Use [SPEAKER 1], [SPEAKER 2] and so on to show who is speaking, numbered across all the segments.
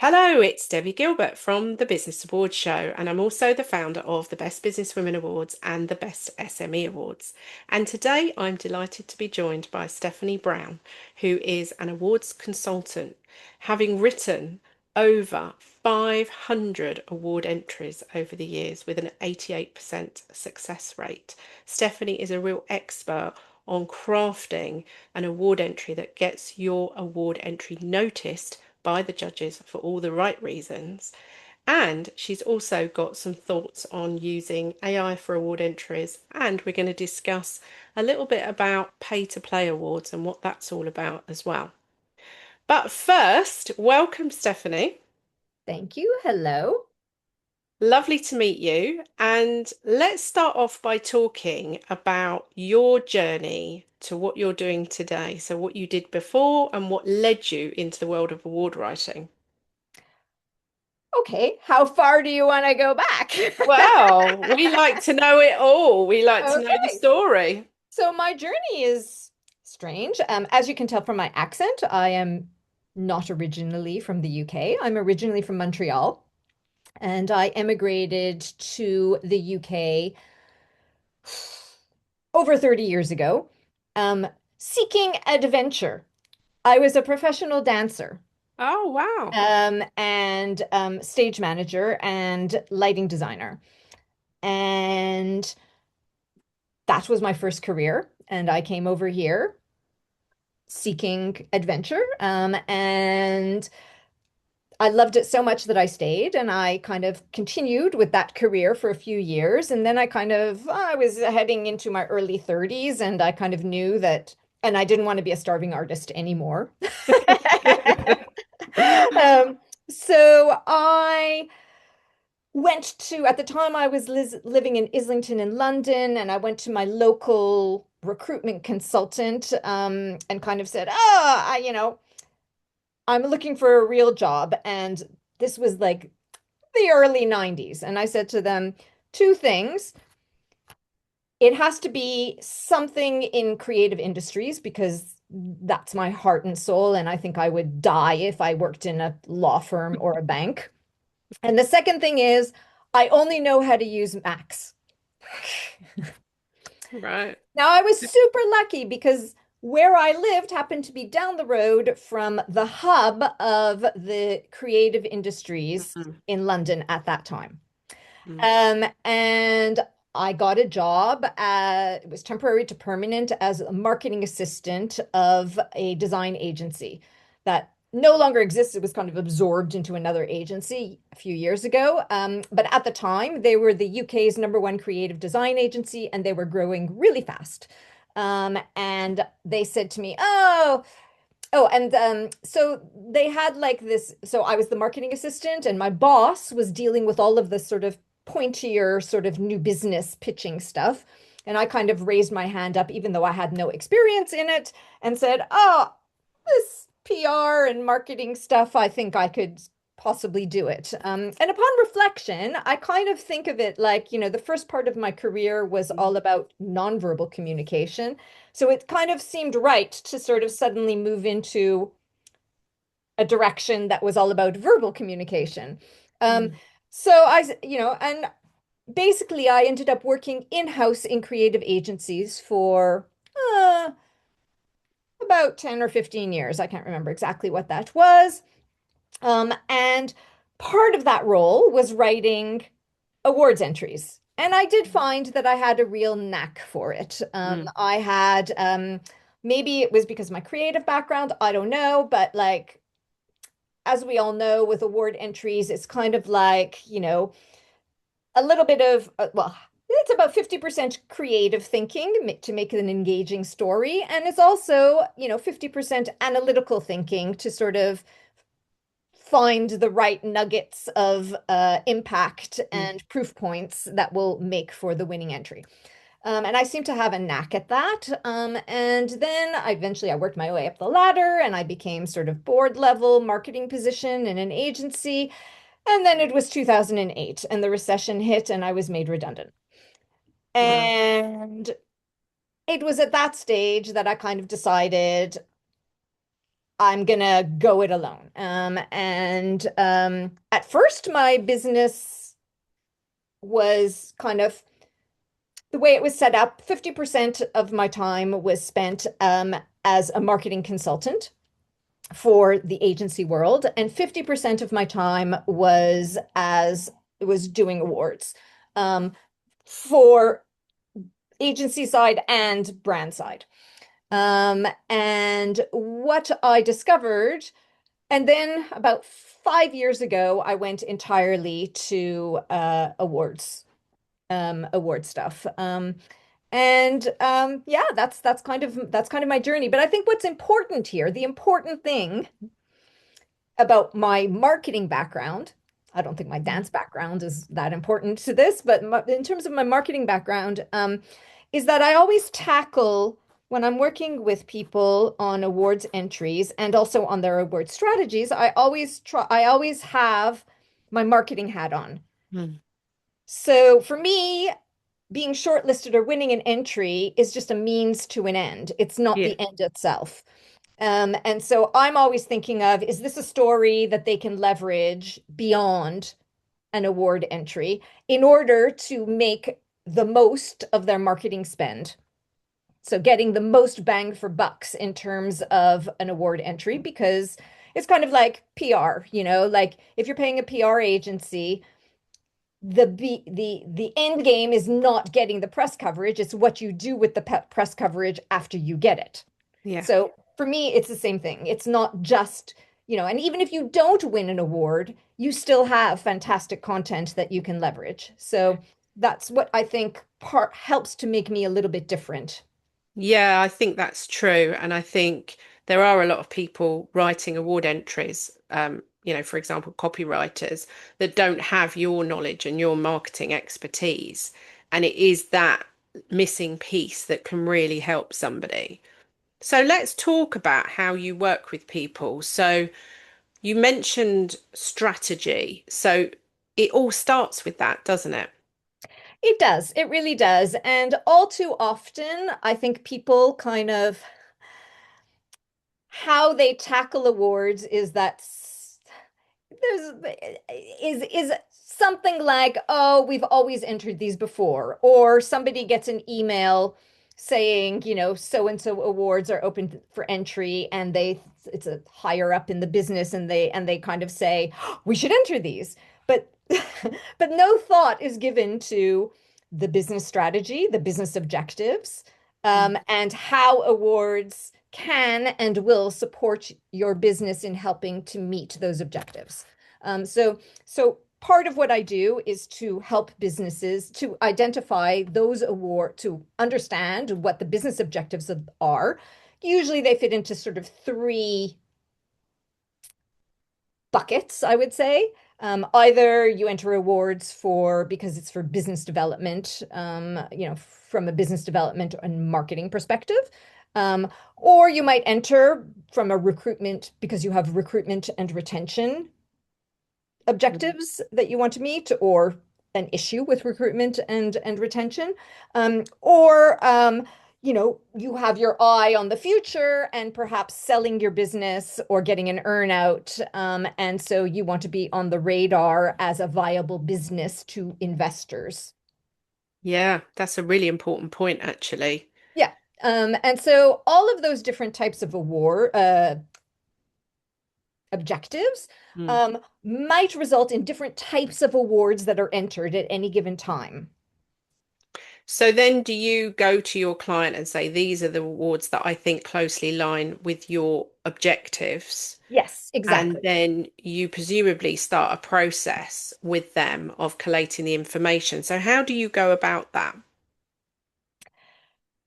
[SPEAKER 1] Hello, it's Debbie Gilbert from the Business Awards Show, and I'm also the founder of the Best Business Women Awards and the Best SME Awards. And today I'm delighted to be joined by Stephanie Brown, who is an awards consultant, having written over 500 award entries over the years with an 88% success rate. Stephanie is a real expert on crafting an award entry that gets your award entry noticed by the judges for all the right reasons. And she's also got some thoughts on using AI for award entries. And we're going to discuss a little bit about pay to play awards and what that's all about as well. But first, welcome, Stephanie.
[SPEAKER 2] Thank you. Hello.
[SPEAKER 1] Lovely to meet you. And let's start off by talking about your journey to what you're doing today. So, what you did before and what led you into the world of award writing.
[SPEAKER 2] Okay, how far do you want to go back?
[SPEAKER 1] Well, we like to know it all. We like to know the
[SPEAKER 2] Okay,
[SPEAKER 1] story.
[SPEAKER 2] so my journey is strange. As you can tell from my accent, I am not originally from the UK. I'm originally from Montreal, and I emigrated to the UK over 30 years ago, um, seeking adventure. I was a professional dancer,
[SPEAKER 1] Oh, wow.
[SPEAKER 2] and stage manager and lighting designer. And that was my first career. And I came over here seeking adventure. And I loved it so much that I stayed and I kind of continued with that career for a few years. And then I was heading into my early 30s and I kind of knew that, and I didn't want to be a starving artist anymore. Um, so I went to, at the time I was living in Islington in London, and I went to my local recruitment consultant, and kind of said, I'm looking for a real job. And this was like the early 90s. And I said to them, two things. It has to be something in creative industries because that's my heart and soul. And I think I would die if I worked in a law firm or a bank. And the second thing is, I only know how to use Macs.
[SPEAKER 1] Right.
[SPEAKER 2] Now, I was super lucky because where I lived happened to be down the road from the hub of the creative industries
[SPEAKER 1] Mm,
[SPEAKER 2] in London at that time.
[SPEAKER 1] mm.
[SPEAKER 2] And I got a job, it was temporary to permanent as a marketing assistant of a design agency that no longer exists. It was kind of absorbed into another agency a few years ago. But at the time, they were the UK's #1 creative design agency and they were growing really fast. And they said to me, so they had like this. So I was the marketing assistant, and my boss was dealing with all of the sort of pointier, sort of new business pitching stuff. And I kind of raised my hand up, even though I had no experience in it, and said, "Oh, this PR and marketing stuff, I think I could possibly do it." And upon reflection, I kind of think of it like, the first part of my career was all about nonverbal communication. So it kind of seemed right to sort of suddenly move into a direction that was all about verbal communication. Um,
[SPEAKER 1] Mm.
[SPEAKER 2] so and basically I ended up working in-house in creative agencies for about 10 or 15 years. I can't remember exactly what that was. And part of that role was writing awards entries. And I did find that I had a real knack for it.
[SPEAKER 1] Mm.
[SPEAKER 2] I had, maybe it was because of my creative background, I don't know, but like, as we all know, with award entries, it's kind of like, a little bit of, well, it's about 50% creative thinking to make it an engaging story. And it's also, 50% analytical thinking to sort of find the right nuggets of impact
[SPEAKER 1] Mm.
[SPEAKER 2] and proof points that will make for the winning entry. And I seem to have a knack at that. And then I worked my way up the ladder and I became sort of board level marketing position in an agency. And then it was 2008 and the recession hit and I was made redundant.
[SPEAKER 1] Wow.
[SPEAKER 2] And it was at that stage that I kind of decided I'm gonna go it alone. And at first, my business was kind of the way it was set up. 50% of my time was spent as a marketing consultant for the agency world, and 50% of my time was doing awards for agency side and brand side. And what I discovered, and then about 5 years ago, I went entirely to award stuff. And yeah, that's kind of my journey. But I think what's important here, the important thing about my marketing background, I don't think my dance background is that important to this, but in terms of my marketing background, is that I always tackle when I'm working with people on awards entries and also on their award strategies, I always have my marketing hat on.
[SPEAKER 1] Mm.
[SPEAKER 2] So for me, being shortlisted or winning an entry is just a means to an end. It's not
[SPEAKER 1] Yeah.
[SPEAKER 2] the end itself. And so I'm always thinking of, is this a story that they can leverage beyond an award entry in order to make the most of their marketing spend? So getting the most bang for bucks in terms of an award entry, because it's kind of like PR, like if you're paying a PR agency, the end game is not getting the press coverage, it's what you do with the press coverage after you get it.
[SPEAKER 1] Yeah.
[SPEAKER 2] So for me, it's the same thing. It's not just, and even if you don't win an award, you still have fantastic content that you can leverage. So that's what I think part helps to make me a little bit different.
[SPEAKER 1] Yeah, I think that's true. And I think there are a lot of people writing award entries, for example, copywriters that don't have your knowledge and your marketing expertise. And it is that missing piece that can really help somebody. So let's talk about how you work with people. So you mentioned strategy. So it all starts with that, doesn't it?
[SPEAKER 2] It does. It really does. And all too often, I think people kind of how they tackle awards is that there's is something like, oh, we've always entered these before, or somebody gets an email saying, so and so awards are open for entry, and it's a higher up in the business, and they kind of say we should enter these, but but no thought is given to the business strategy, the business objectives,
[SPEAKER 1] Mm.
[SPEAKER 2] and how awards can and will support your business in helping to meet those objectives. So part of what I do is to help businesses to identify those awards, to understand what the business objectives are. Usually they fit into sort of three buckets, I would say. Either you enter awards because it's for business development, from a business development and marketing perspective. Or you might enter from a recruitment because you have recruitment and retention objectives that you want to meet, or an issue with recruitment and retention. Or you have your eye on the future and perhaps selling your business or getting an earn out. And so you want to be on the radar as a viable business to investors.
[SPEAKER 1] Yeah, that's a really important point, actually.
[SPEAKER 2] Yeah. And so all of those different types of objectives
[SPEAKER 1] Mm.
[SPEAKER 2] might result in different types of awards that are entered at any given time.
[SPEAKER 1] So then do you go to your client and say, these are the awards that I think closely line with your objectives?
[SPEAKER 2] Yes,
[SPEAKER 1] And
[SPEAKER 2] exactly.
[SPEAKER 1] then you presumably start a process with them of collating the information. So how do you go about that?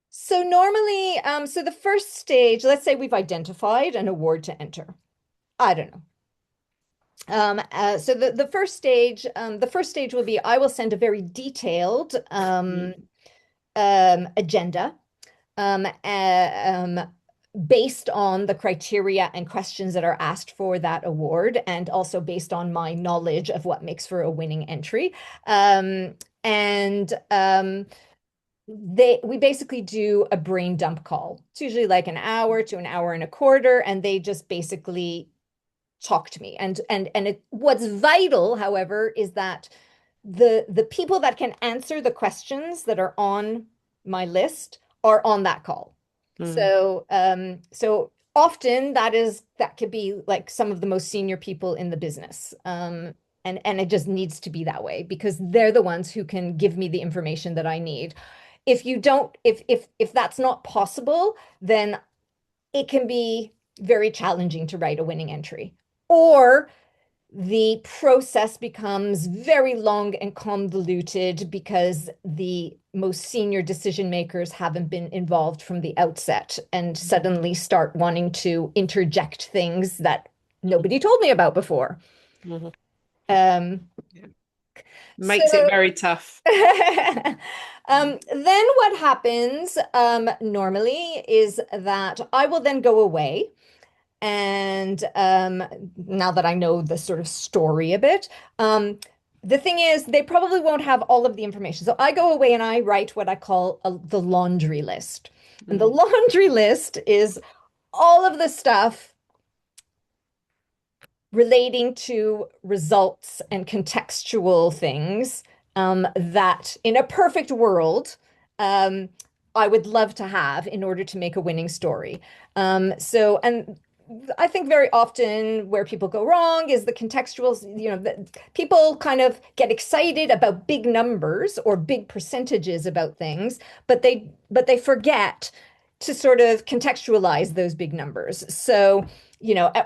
[SPEAKER 2] So normally, so the first stage, let's say we've identified an award to enter. I don't know. So the first stage will be I will send a very detailed
[SPEAKER 1] Mm.
[SPEAKER 2] agenda um, uh, um, based on the criteria and questions that are asked for that award, and also based on my knowledge of what makes for a winning entry. And we basically do a brain dump call. It's usually like an hour to an hour and a quarter, and they just basically talk to me. What's vital, however, is that the people that can answer the questions that are on my list are on that call.
[SPEAKER 1] Mm,
[SPEAKER 2] So often that could be like some of the most senior people in the business. And it just needs to be that way because they're the ones who can give me the information that I need. If you don't, if that's not possible, then it can be very challenging to write a winning entry. Or the process becomes very long and convoluted because the most senior decision makers haven't been involved from the outset and suddenly start wanting to interject things that nobody told me about before.
[SPEAKER 1] mhm.
[SPEAKER 2] Um,
[SPEAKER 1] Yeah.
[SPEAKER 2] so
[SPEAKER 1] Makes it very tough.
[SPEAKER 2] then what happens normally is that I will then go away. And now that I know the sort of story a bit, the thing is, they probably won't have all of the information. So I go away and I write what I call the laundry list. And the
[SPEAKER 1] Mm,
[SPEAKER 2] laundry list is all of the stuff relating to results and contextual things that in a perfect world, um, I would love to have in order to make a winning story. And I think very often where people go wrong is the contextual, people kind of get excited about big numbers or big percentages about things, but they forget to sort of contextualize those big numbers. So,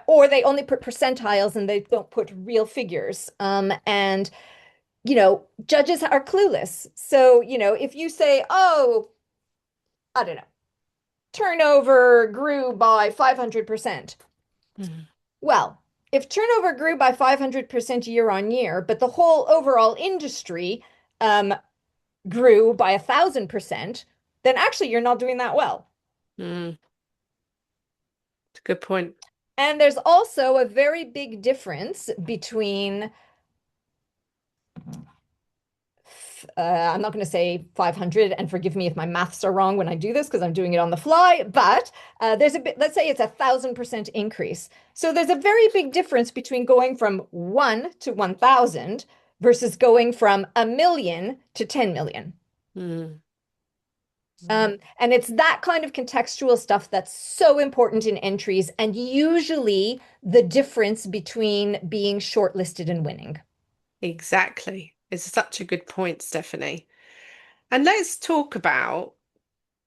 [SPEAKER 2] or they only put percentiles and they don't put real figures. And judges are clueless. So, if you say, oh, I don't know, turnover grew by 500%.
[SPEAKER 1] mm,
[SPEAKER 2] Well, if turnover grew by 500% year on year, but the whole overall industry um, grew by 1,000%, then actually you're not doing that well.
[SPEAKER 1] mm. It's a good point.
[SPEAKER 2] And there's also a very big difference between I'm not going to say 500, and forgive me if my maths are wrong when I do this because I'm doing it on the fly, but there's a bit, let's say it's 1,000% increase. So there's a very big difference between going from 1 to 1,000 versus going from 1 million to 10 million.
[SPEAKER 1] Mm,
[SPEAKER 2] And it's that kind of contextual stuff that's so important in entries, and usually the difference between being shortlisted and winning.
[SPEAKER 1] exactly. It's such a good point, Stephanie. And let's talk about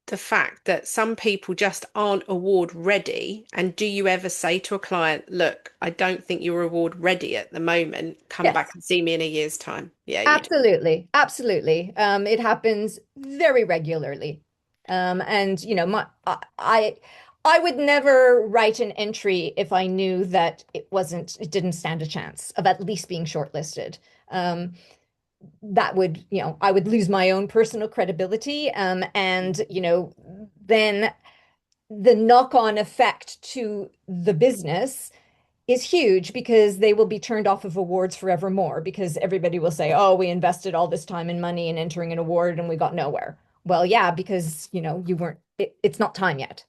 [SPEAKER 1] the fact that some people just aren't award ready. And do you ever say to a client, look, I don't think you're award ready at the moment. Come back
[SPEAKER 2] Yes.
[SPEAKER 1] and see me in a year's time. Yeah, you do.
[SPEAKER 2] Absolutely, absolutely. It happens very regularly. And I would never write an entry if I knew that it didn't stand a chance of at least being shortlisted. Um, that would, I would lose my own personal credibility. And then the knock-on effect to the business is huge because they will be turned off of awards forevermore because everybody will say, "Oh, we invested all this time and money in entering an award and we got nowhere." Well, yeah, because you weren't. It's not time yet.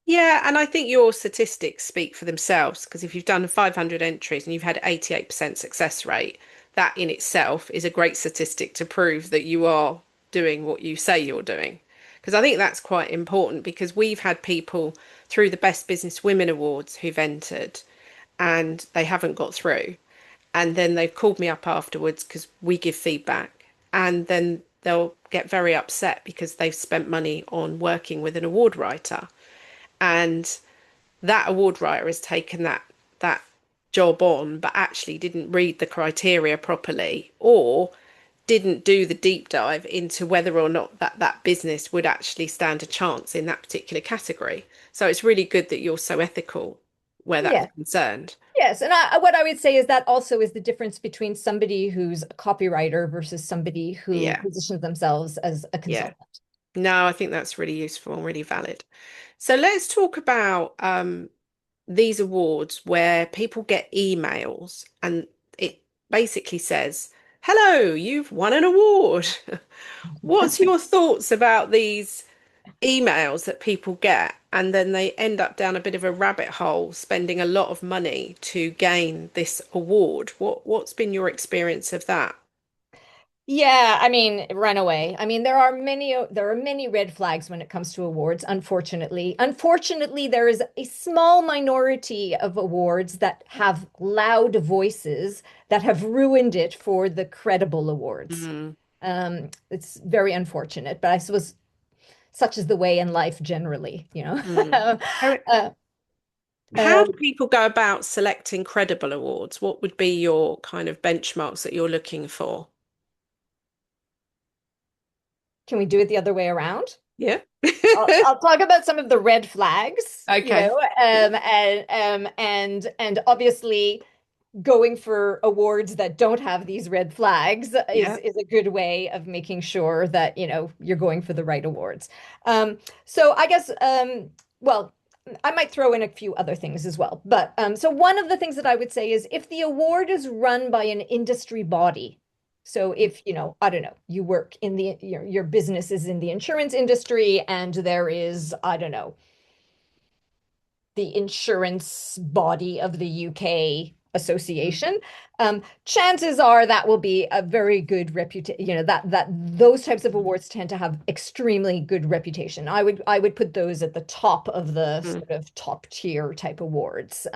[SPEAKER 1] Yeah, and I think your statistics speak for themselves because if you've done 500 entries and you've had 88% success rate, that in itself is a great statistic to prove that you are doing what you say you're doing. Because I think that's quite important because we've had people through the Best Business Women Awards who've entered and they haven't got through. And then they've called me up afterwards because we give feedback. And then they'll get very upset because they've spent money on working with an award writer and that award writer has taken that job on but actually didn't read the criteria properly or didn't do the deep dive into whether or not that business would actually stand a chance in that particular category. So it's really good that you're so ethical where that's
[SPEAKER 2] Yeah.
[SPEAKER 1] concerned.
[SPEAKER 2] Yes, and what I would say is that also is the difference between somebody who's a copywriter versus somebody who
[SPEAKER 1] Yeah,
[SPEAKER 2] positions themselves as a
[SPEAKER 1] yeah.
[SPEAKER 2] consultant.
[SPEAKER 1] No, I think that's really useful and really valid. So let's talk about these awards where people get emails and it basically says, hello, you've won an award. What's your thoughts about these emails that people get and then they end up down a bit of a rabbit hole spending a lot of money to gain this award? What's been your experience of that?
[SPEAKER 2] Yeah, I mean, runaway. I mean, there are many red flags when it comes to awards, unfortunately. Unfortunately, there is a small minority of awards that have loud voices that have ruined it for the credible awards.
[SPEAKER 1] Mm,
[SPEAKER 2] It's very unfortunate, but I suppose such is the way in life generally, you know.
[SPEAKER 1] mm. How
[SPEAKER 2] Uh,
[SPEAKER 1] how
[SPEAKER 2] um,
[SPEAKER 1] do people go about selecting credible awards? What would be your kind of benchmarks that you're looking for?
[SPEAKER 2] can we do it the other way around?
[SPEAKER 1] Yeah.
[SPEAKER 2] I'll talk about some of the red flags,
[SPEAKER 1] Okay.
[SPEAKER 2] and obviously going for awards that don't have these red flags
[SPEAKER 1] Yeah.
[SPEAKER 2] is a good way of making sure that, you're going for the right awards. So I guess, well, I might throw in a few other things as well. But so one of the things that I would say is if the award is run by an industry body, so if, I don't know, you work in your business is in the insurance industry and there is, I don't know, the insurance body of the UK
[SPEAKER 1] Mm,
[SPEAKER 2] association, chances are that will be a very good reputation. That those types of awards tend to have extremely good reputation. I would put those at the top of the
[SPEAKER 1] mm,
[SPEAKER 2] sort of top tier type awards.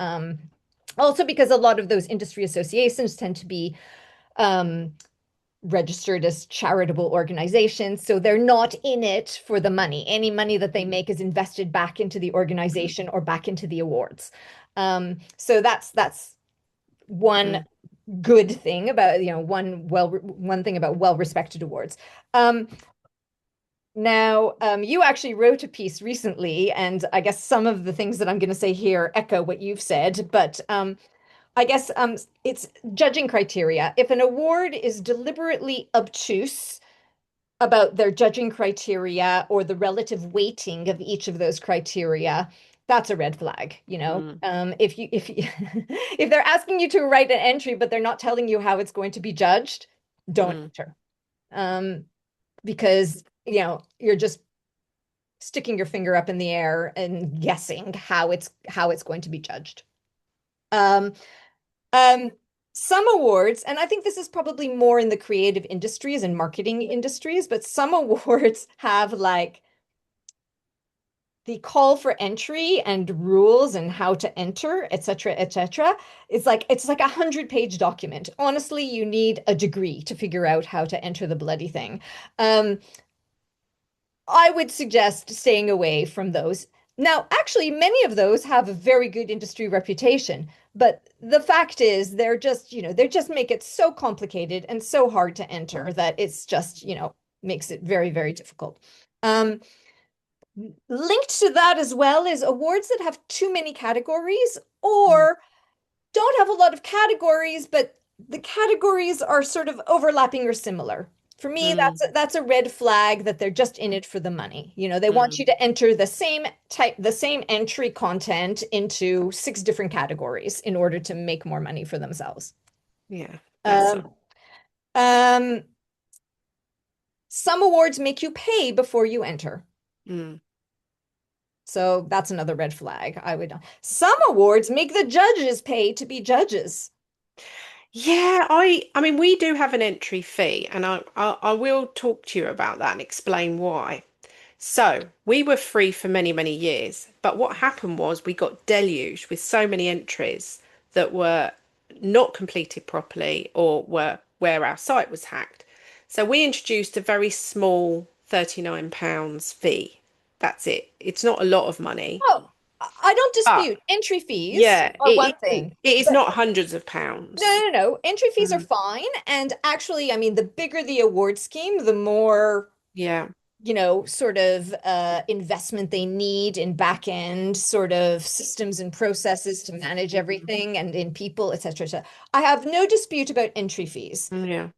[SPEAKER 2] Also because a lot of those industry associations tend to be um, registered as charitable organizations. So they're not in it for the money. Any money that they make is invested back into the
[SPEAKER 1] mm,
[SPEAKER 2] organization or back into the awards. So that's one
[SPEAKER 1] mm,
[SPEAKER 2] good thing about, one thing about well-respected awards. Now, you actually wrote a piece recently, and I guess some of the things that I'm going to say here echo what you've said, but I guess it's judging criteria. If an award is deliberately obtuse about their judging criteria or the relative weighting of each of those criteria, that's a red flag, you know.
[SPEAKER 1] mm,
[SPEAKER 2] If if they're asking you to write an entry, but they're not telling you how it's going to be judged, don't
[SPEAKER 1] mm.
[SPEAKER 2] enter. Because you're just sticking your finger up in the air and guessing how it's going to be judged. Um, Um, some awards, and I think this is probably more in the creative industries and marketing industries, but some awards have like the call for entry and rules and how to enter, et cetera, et cetera. It's like 100-page document. Honestly, you need a degree to figure out how to enter the bloody thing. Um, I would suggest staying away from those. Now, actually, many of those have a very good industry reputation, but the fact is they just make it so complicated and so hard to enter that it's just, makes it very, very difficult. Um, Linked to that as well is awards that have too many categories
[SPEAKER 1] Mm,
[SPEAKER 2] or don't have a lot of categories, but the categories are sort of overlapping or similar. For me,
[SPEAKER 1] mm,
[SPEAKER 2] that's a red flag that they're just in it for the money. They want
[SPEAKER 1] mm.
[SPEAKER 2] you to enter the same entry content into 6 different categories in order to make more money for themselves.
[SPEAKER 1] Yeah, that's
[SPEAKER 2] Um, um, some awards make you pay before you enter.
[SPEAKER 1] mm.
[SPEAKER 2] So that's another red flag. Some awards make the judges pay to be judges.
[SPEAKER 1] Yeah, I mean we do have an entry fee and I will talk to you about that and explain why. So, we were free for many, many years, but what happened was we got deluged with so many entries that were not completed properly or were where our site was hacked. So, we introduced a very small £39 fee. That's it. It's not a lot of money,
[SPEAKER 2] Oh, I don't
[SPEAKER 1] but
[SPEAKER 2] dispute entry fees
[SPEAKER 1] yeah,
[SPEAKER 2] are one thing,
[SPEAKER 1] it is
[SPEAKER 2] but
[SPEAKER 1] not hundreds of
[SPEAKER 2] no,
[SPEAKER 1] pounds.
[SPEAKER 2] no, no. Entry fees are
[SPEAKER 1] Mm,
[SPEAKER 2] fine. And actually, I mean, the bigger the award scheme, the more,
[SPEAKER 1] yeah.
[SPEAKER 2] sort of investment they need in back end sort of systems and processes to manage
[SPEAKER 1] Mm,
[SPEAKER 2] everything and in people, et cetera, et cetera. I have no dispute about entry fees.
[SPEAKER 1] yeah.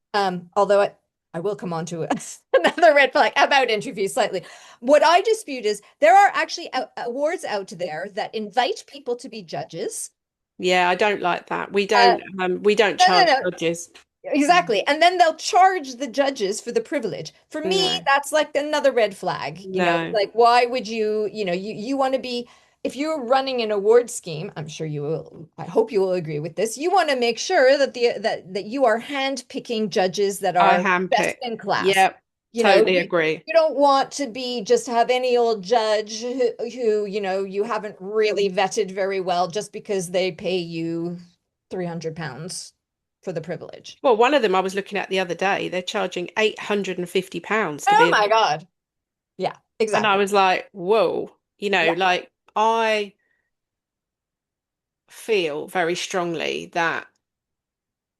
[SPEAKER 2] Although I will come on to another red flag about entry fees slightly. What I dispute is there are actually awards out there that invite people to be judges.
[SPEAKER 1] Yeah, I don't like that.
[SPEAKER 2] Uh,
[SPEAKER 1] We don't
[SPEAKER 2] no, no,
[SPEAKER 1] charge
[SPEAKER 2] no.
[SPEAKER 1] judges.
[SPEAKER 2] Exactly. And then they'll charge the judges for the privilege. For me,
[SPEAKER 1] No,
[SPEAKER 2] that's like another red flag.
[SPEAKER 1] no,
[SPEAKER 2] Like why would you want to be, if you're running an award scheme, I'm sure you will, I hope you will agree with this. You want to make sure that that you are hand-picking judges that
[SPEAKER 1] I
[SPEAKER 2] are best
[SPEAKER 1] handpick.
[SPEAKER 2] in class.
[SPEAKER 1] Yep, totally agree.
[SPEAKER 2] You don't want to be just have any old judge who, you haven't really vetted very well just because they pay you 300 pounds for the privilege.
[SPEAKER 1] Well, one of them I was looking at the other day, they're charging £850 to
[SPEAKER 2] Oh
[SPEAKER 1] be in.
[SPEAKER 2] my God. Yeah,
[SPEAKER 1] And I
[SPEAKER 2] exactly.
[SPEAKER 1] was like, whoa,
[SPEAKER 2] Yeah,
[SPEAKER 1] like I feel very strongly that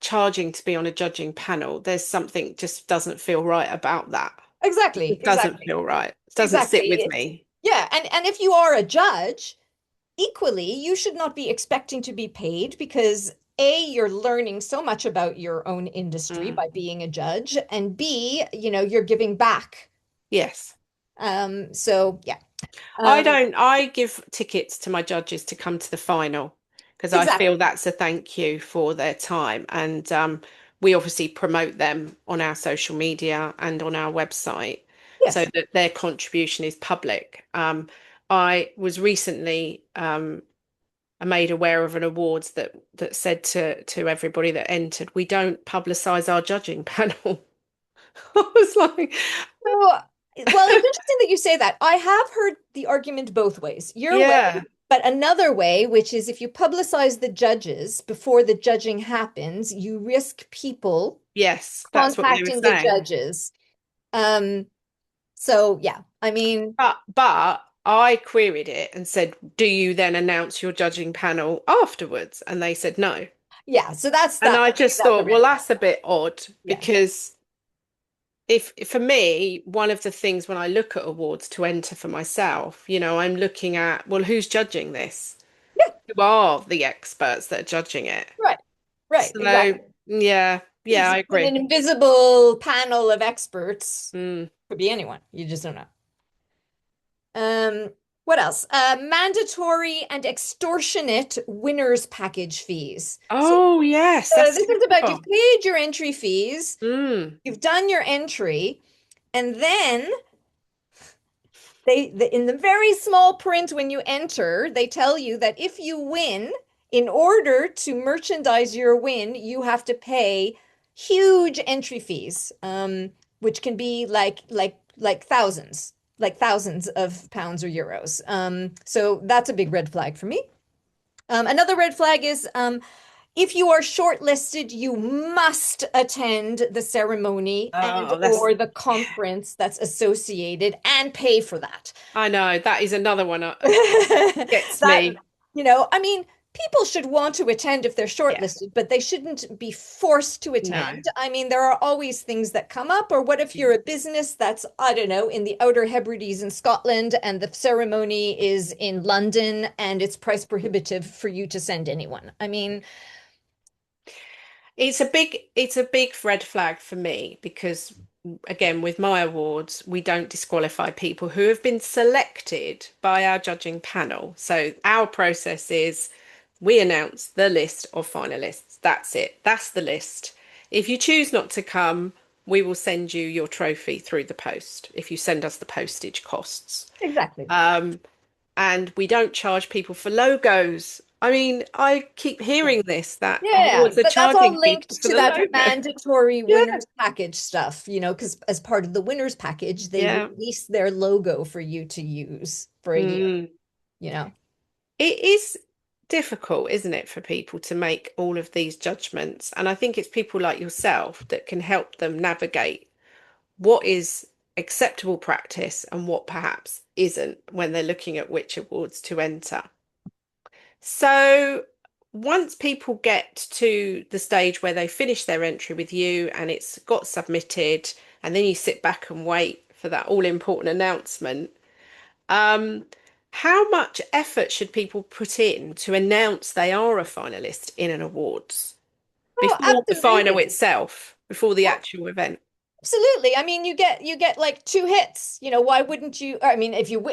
[SPEAKER 1] charging to be on a judging panel, there's something just doesn't feel right about that.
[SPEAKER 2] exactly,
[SPEAKER 1] It doesn't
[SPEAKER 2] exactly.
[SPEAKER 1] feel right. It doesn't sit with
[SPEAKER 2] Exactly.
[SPEAKER 1] me.
[SPEAKER 2] Yeah, and if you are a judge, equally, you should not be expecting to be paid because A, you're learning so much about your own industry
[SPEAKER 1] Mm.
[SPEAKER 2] by being a judge, and B, you're giving back.
[SPEAKER 1] Yes.
[SPEAKER 2] So yeah.
[SPEAKER 1] I
[SPEAKER 2] Um,
[SPEAKER 1] don't, I give tickets to my judges to come to the final because I feel
[SPEAKER 2] exactly.
[SPEAKER 1] that's a thank you for their time. And we obviously promote them on our social media and on our website so
[SPEAKER 2] Yes.
[SPEAKER 1] that their contribution is public. I was recently made aware of an awards that said to everybody that entered, we don't publicize our judging panel. I was like,
[SPEAKER 2] So, well, it's interesting that you say that. I have heard the argument both ways. Your way,
[SPEAKER 1] yeah,
[SPEAKER 2] but another way, which is if you publicize the judges before the judging happens, you risk people
[SPEAKER 1] yes, that's what they were
[SPEAKER 2] contacting the
[SPEAKER 1] saying.
[SPEAKER 2] judges. Um, so yeah, I mean,
[SPEAKER 1] But I queried it and said, do you then announce your judging panel afterwards? And they said no.
[SPEAKER 2] yeah, so that's
[SPEAKER 1] And
[SPEAKER 2] that.
[SPEAKER 1] I
[SPEAKER 2] For me,
[SPEAKER 1] just
[SPEAKER 2] that's a
[SPEAKER 1] thought,
[SPEAKER 2] red
[SPEAKER 1] well,
[SPEAKER 2] flag.
[SPEAKER 1] that's a bit odd
[SPEAKER 2] Yeah.
[SPEAKER 1] because if for me, one of the things when I look at awards to enter for myself, I'm looking at, well, who's judging this?
[SPEAKER 2] Yeah,
[SPEAKER 1] Who are the experts that are judging it?
[SPEAKER 2] right. Right,
[SPEAKER 1] So,
[SPEAKER 2] exactly.
[SPEAKER 1] yeah, yeah,
[SPEAKER 2] It's
[SPEAKER 1] I
[SPEAKER 2] an
[SPEAKER 1] agree.
[SPEAKER 2] invisible panel of experts.
[SPEAKER 1] Mm.
[SPEAKER 2] Could be anyone. You just don't know. Um, what else? Mandatory and extortionate winners package fees. So
[SPEAKER 1] Oh, yes, that's
[SPEAKER 2] this is about you've
[SPEAKER 1] typical.
[SPEAKER 2] paid your entry fees,
[SPEAKER 1] Mm.
[SPEAKER 2] you've done your entry, and then in the very small print when you enter, they tell you that if you win, in order to merchandise your win, you have to pay huge entry fees, which can be like thousands of pounds or euros. So that's a big red flag for me. Another red flag is if you are shortlisted, you must attend the ceremony and
[SPEAKER 1] Oh,
[SPEAKER 2] or the conference that's associated and pay for that.
[SPEAKER 1] I know, that is another one that gets
[SPEAKER 2] That,
[SPEAKER 1] me.
[SPEAKER 2] I mean, people should want to attend if they're
[SPEAKER 1] Yeah,
[SPEAKER 2] shortlisted, but they shouldn't be forced to
[SPEAKER 1] no.
[SPEAKER 2] attend. I mean, there are always things that come up. Or what if you're a business that's, I don't know, in the Outer Hebrides in Scotland and the ceremony is in London and it's price prohibitive for you to send anyone? I mean,
[SPEAKER 1] It's a big red flag for me because again, with my awards, we don't disqualify people who have been selected by our judging panel. So our process is we announce the list of finalists. That's it. That's the list. If you choose not to come, we will send you your trophy through the post if you send us the postage costs.
[SPEAKER 2] exactly.
[SPEAKER 1] And we don't charge people for logos. I mean, I keep hearing this that
[SPEAKER 2] Yeah,
[SPEAKER 1] awards are
[SPEAKER 2] but that's all
[SPEAKER 1] charging people
[SPEAKER 2] linked
[SPEAKER 1] for
[SPEAKER 2] to
[SPEAKER 1] the
[SPEAKER 2] that
[SPEAKER 1] logo.
[SPEAKER 2] mandatory
[SPEAKER 1] Yeah.
[SPEAKER 2] winners package stuff, because as part of the winners package, they
[SPEAKER 1] Yeah.
[SPEAKER 2] release their logo for you to use for a year,
[SPEAKER 1] Mm.
[SPEAKER 2] you know?
[SPEAKER 1] It is difficult, isn't it, for people to make all of these judgments? And I think it's people like yourself that can help them navigate what is acceptable practice and what perhaps isn't when they're looking at which awards to enter. So once people get to the stage where they finish their entry with you and it's got submitted, and then you sit back and wait for that all important announcement, um, how much effort should people put in to announce they are a finalist in an awards
[SPEAKER 2] Oh,
[SPEAKER 1] before the final
[SPEAKER 2] absolutely.
[SPEAKER 1] itself, before the actual event?
[SPEAKER 2] Absolutely. I mean, you get like two hits. Why wouldn't you? I mean, if you're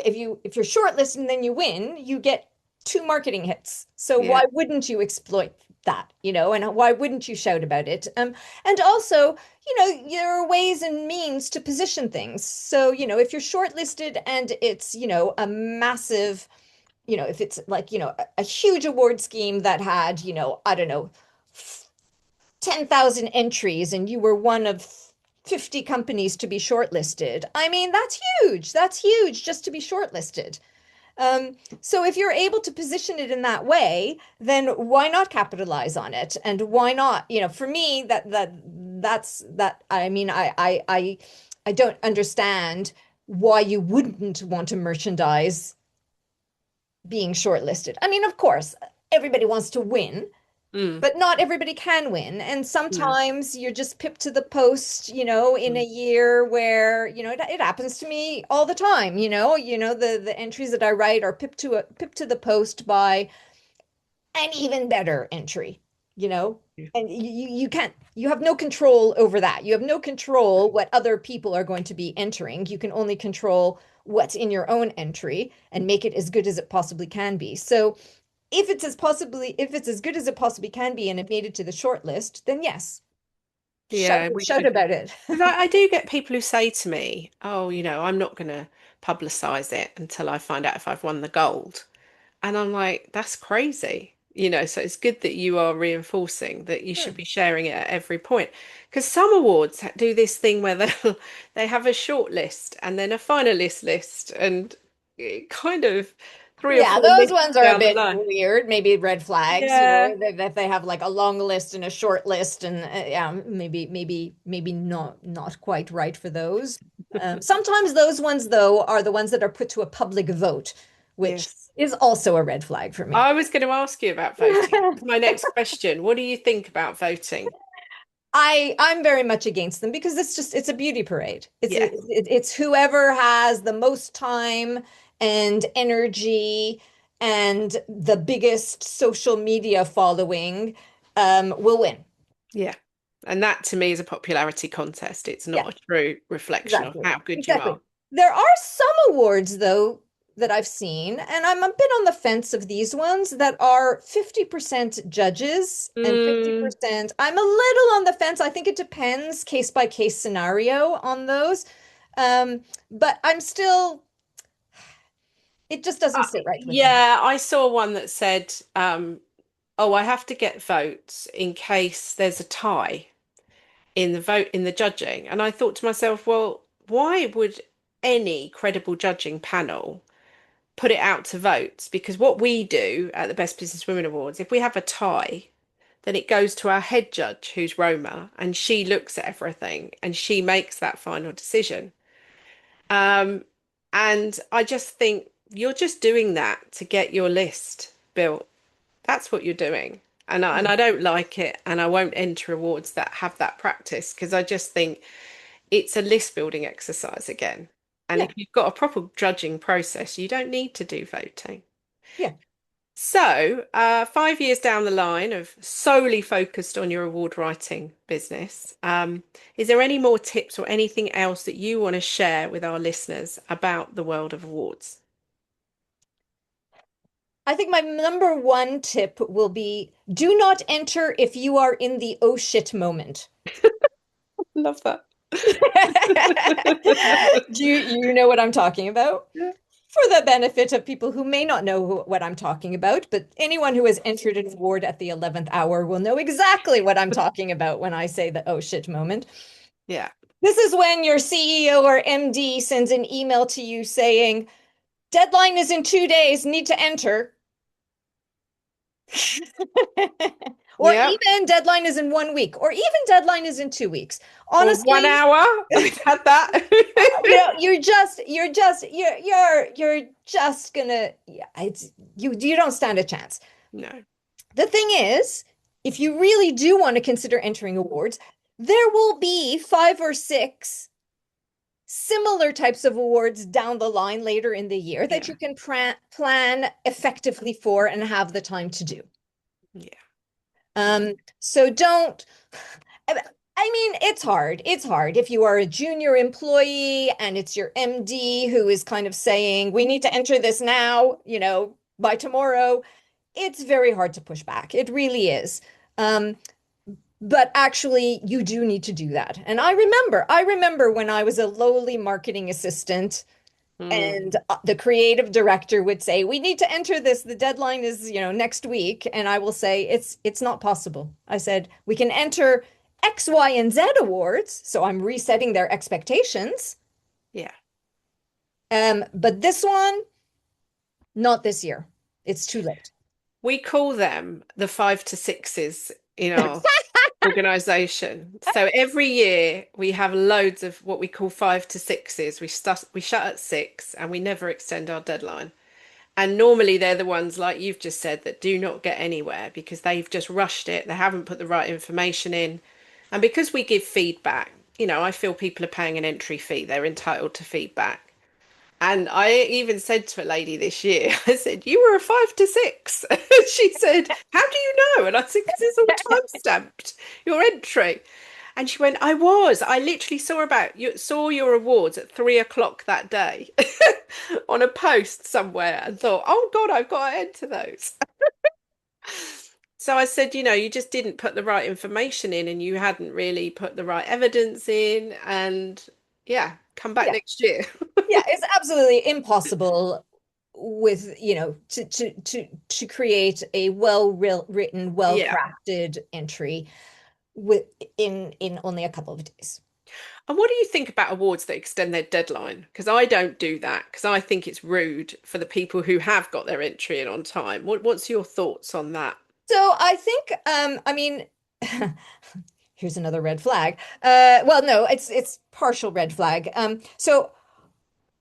[SPEAKER 2] shortlisted and then you win, you get two marketing hits. So
[SPEAKER 1] Yeah.
[SPEAKER 2] why wouldn't you exploit that, and why wouldn't you shout about it? And also, there are ways and means to position things. So, if you're shortlisted and it's, a massive, if it's like, a huge award scheme that had, I don't know, 10,000 entries and you were one of 50 companies to be shortlisted. I mean, that's huge. That's huge just to be shortlisted. So if you're able to position it in that way, then why not capitalize on it? And why not, for me, I mean, I don't understand why you wouldn't want to merchandise being shortlisted. I mean, of course, everybody wants to win,
[SPEAKER 1] Mm,
[SPEAKER 2] but not everybody can win. And
[SPEAKER 1] no.
[SPEAKER 2] sometimes you're just pipped to the post, in a
[SPEAKER 1] Mm.
[SPEAKER 2] year where, it happens to me all the time, the entries that I write are pipped to the post by an even better entry, you know?
[SPEAKER 1] Yeah.
[SPEAKER 2] And you can't, you have no control over that. You have no control what other people are going to be entering. You can only control what's in your own entry and make it as good as it possibly can be. So if it's as good as it possibly can be and it made it to the short list, then yes,
[SPEAKER 1] Yeah, we
[SPEAKER 2] shout
[SPEAKER 1] should.
[SPEAKER 2] about it.
[SPEAKER 1] Because I do get people who say to me, "Oh, I'm not going to publicize it until I find out if I've won the gold." And I'm like, "That's crazy." So it's good that you are reinforcing that you should
[SPEAKER 2] Hmm.
[SPEAKER 1] be sharing it at every point. Because some awards do this thing where they have a short list and then a finalist list, and it kind of three or
[SPEAKER 2] Yeah,
[SPEAKER 1] four
[SPEAKER 2] those
[SPEAKER 1] lists
[SPEAKER 2] ones are a
[SPEAKER 1] down the
[SPEAKER 2] bit
[SPEAKER 1] line.
[SPEAKER 2] weird, maybe red flags,
[SPEAKER 1] Yeah,
[SPEAKER 2] if they have like a long list and a short list and yeah, maybe not quite right for those. Sometimes those ones though are the ones that are put to a public vote, which
[SPEAKER 1] yes.
[SPEAKER 2] is also a red flag for me.
[SPEAKER 1] I was going to ask you about voting. My next question, what do you think about voting?
[SPEAKER 2] I'm very much against them because it's a beauty parade.
[SPEAKER 1] Yeah,
[SPEAKER 2] It's whoever has the most time and energy and the biggest social media following will win.
[SPEAKER 1] yeah. And that to me is a popularity contest. It's
[SPEAKER 2] Yeah,
[SPEAKER 1] not a true reflection of
[SPEAKER 2] exactly.
[SPEAKER 1] how good you
[SPEAKER 2] Exactly.
[SPEAKER 1] are.
[SPEAKER 2] There are some awards though that I've seen, and I'm a bit on the fence of these ones that are 50% judges and
[SPEAKER 1] Mm,
[SPEAKER 2] 50%. I'm a little on the fence. I think it depends case by case scenario on those. But I'm still, it just doesn't sit right with me.
[SPEAKER 1] yeah, I saw one that said, oh, I have to get votes in case there's a tie in the vote in the judging. And I thought to myself, well, why would any credible judging panel put it out to votes? Because what we do at the Best Business Women Awards, if we have a tie, then it goes to our head judge, who's Roma, and she looks at everything and she makes that final decision. Um, and I just think you're just doing that to get your list built. That's what you're doing. And I don't like it, and I won't enter awards that have that practice because I just think it's a list building exercise again. And if
[SPEAKER 2] Yeah,
[SPEAKER 1] you've got a proper judging process, you don't need to do voting.
[SPEAKER 2] yeah.
[SPEAKER 1] So, 5 years down the line of solely focused on your award writing business, is there any more tips or anything else that you want to share with our listeners about the world of awards?
[SPEAKER 2] I think my number one tip will be do not enter if you are in the oh shit moment.
[SPEAKER 1] Love that.
[SPEAKER 2] Do you know what I'm talking about? For the benefit of people who may not know what I'm talking about, but anyone who has entered an award at the 11th hour will know exactly what I'm talking about when I say the oh shit moment.
[SPEAKER 1] Yeah.
[SPEAKER 2] This is when your CEO or MD sends an email to you saying, deadline is in 2 days, need to enter. Or
[SPEAKER 1] Yeah.
[SPEAKER 2] even deadline is in 1 week, or even deadline is in 2 weeks.
[SPEAKER 1] Or one
[SPEAKER 2] Honestly,
[SPEAKER 1] hour. We've had that.
[SPEAKER 2] you're just gonna, yeah, you don't stand a chance.
[SPEAKER 1] No.
[SPEAKER 2] The thing is, if you really do want to consider entering awards, there will be 5 or 6 similar types of awards down the line later in the year that
[SPEAKER 1] Yeah.
[SPEAKER 2] you can plan effectively for and have the time to do.
[SPEAKER 1] Yeah.
[SPEAKER 2] So don't, I mean, it's hard. It's hard if you are a junior employee and it's your MD who is kind of saying, we need to enter this now, by tomorrow. it's very hard to push back. It really is. Um, but actually, you do need to do that. And I remember when I was a lowly marketing assistant, and
[SPEAKER 1] Mm,
[SPEAKER 2] the creative director would say, "We need to enter this. The deadline is, next week." And I will say, "It's not possible." I said, "We can enter X, Y, and Z awards." So I'm resetting their expectations.
[SPEAKER 1] yeah.
[SPEAKER 2] But this one, not this year. It's too late.
[SPEAKER 1] We call them the 5 to 6s in our organization. So every year we have loads of what we call 5 to 6s. We shut at 6 and we never extend our deadline. And normally they're the ones like you've just said that do not get anywhere because they've just rushed it. They haven't put the right information in. And because we give feedback, I feel people are paying an entry fee. They're entitled to feedback. And I even said to a lady this year, I said, "You were a 5 to 6." And she said, "How do you know?" And I said, "Because it's all time stamped, your entry." And she went, "I was. I literally saw your awards at 3 o'clock that day on a post somewhere and thought, oh God, I've got to enter those." So I said, you just didn't put the right information in and you hadn't really put the right evidence in. And yeah, come back
[SPEAKER 2] Yeah.
[SPEAKER 1] next year.
[SPEAKER 2] Yeah, it's absolutely impossible with, to create a written,
[SPEAKER 1] Yeah.
[SPEAKER 2] well-crafted entry with in only a couple of days.
[SPEAKER 1] And what do you think about awards that extend their deadline? Because I don't do that because I think it's rude for the people who have got their entry in on time. What's your thoughts on that?
[SPEAKER 2] So I think, I mean, here's another red flag. Well, no, it's partial red flag. So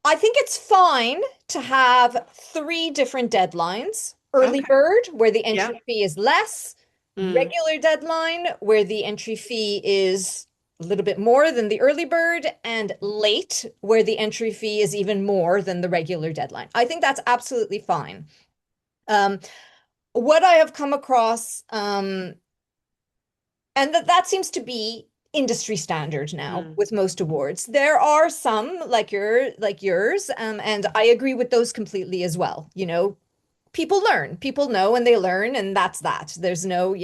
[SPEAKER 2] I think it's fine to have three different deadlines. Early
[SPEAKER 1] Okay.
[SPEAKER 2] bird, where the
[SPEAKER 1] Yeah.
[SPEAKER 2] entry fee is less,
[SPEAKER 1] Mm,
[SPEAKER 2] regular deadline, where the entry fee is a little bit more than the early bird, and late, where the entry fee is even more than the regular deadline. I think that's absolutely fine. Um, what I have come across, and that seems to be industry standard now
[SPEAKER 1] mm,
[SPEAKER 2] with most awards. There are some like yours, and I agree with those completely as well. People learn, people know, and they learn, and that's that. There's no,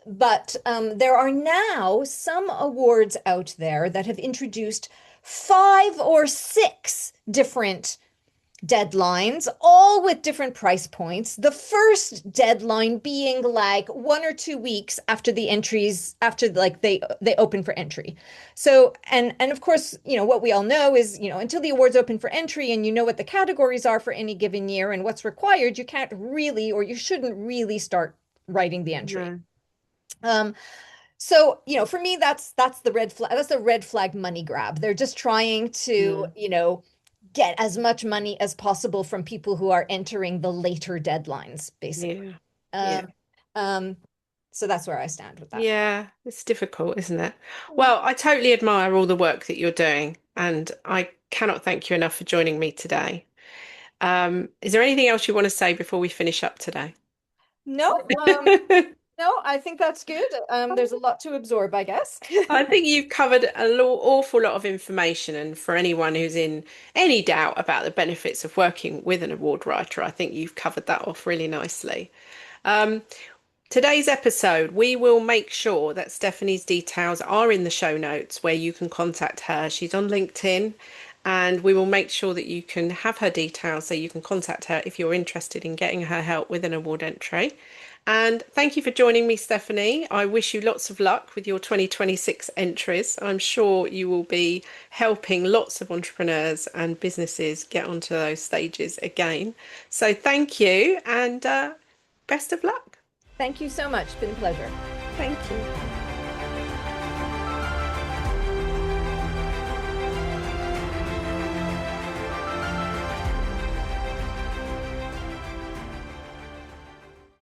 [SPEAKER 2] but there are now some awards out there that have introduced 5 or 6 different deadlines, all with different price points. The first deadline being like 1 or 2 weeks after the entries, after like they open for entry. So and of course, what we all know is, until the awards open for entry and you know what the categories are for any given year and what's required, you can't really or you shouldn't really start writing the entry.
[SPEAKER 1] no.
[SPEAKER 2] Um, so, for me, that's the red flag. That's the red flag money grab. They're just trying to,
[SPEAKER 1] Mm,
[SPEAKER 2] get as much money as possible from people who are entering the later deadlines, basically.
[SPEAKER 1] yeah. Yeah.
[SPEAKER 2] Um, um, so that's where I stand with that.
[SPEAKER 1] Yeah. It's difficult, isn't it? Well, I totally admire all the work that you're doing, and I cannot thank you enough for joining me today. Is there anything else you want to say before we finish up today?
[SPEAKER 2] No, no, I think that's good. There's a lot to absorb, I guess.
[SPEAKER 1] I think you've covered awful lot of information, and for anyone who's in any doubt about the benefits of working with an award writer, I think you've covered that off really nicely. Um, Today's episode, we will make sure that Stephanie's details are in the show notes where you can contact her. She's on LinkedIn, and we will make sure that you can have her details so you can contact her if you're interested in getting her help with an award entry. And thank you for joining me, Stephanie. I wish you lots of luck with your 2026 entries. I'm sure you will be helping lots of entrepreneurs and businesses get onto those stages again. So thank you, and best of luck.
[SPEAKER 2] Thank you so much. It's been a pleasure.
[SPEAKER 1] Thank you.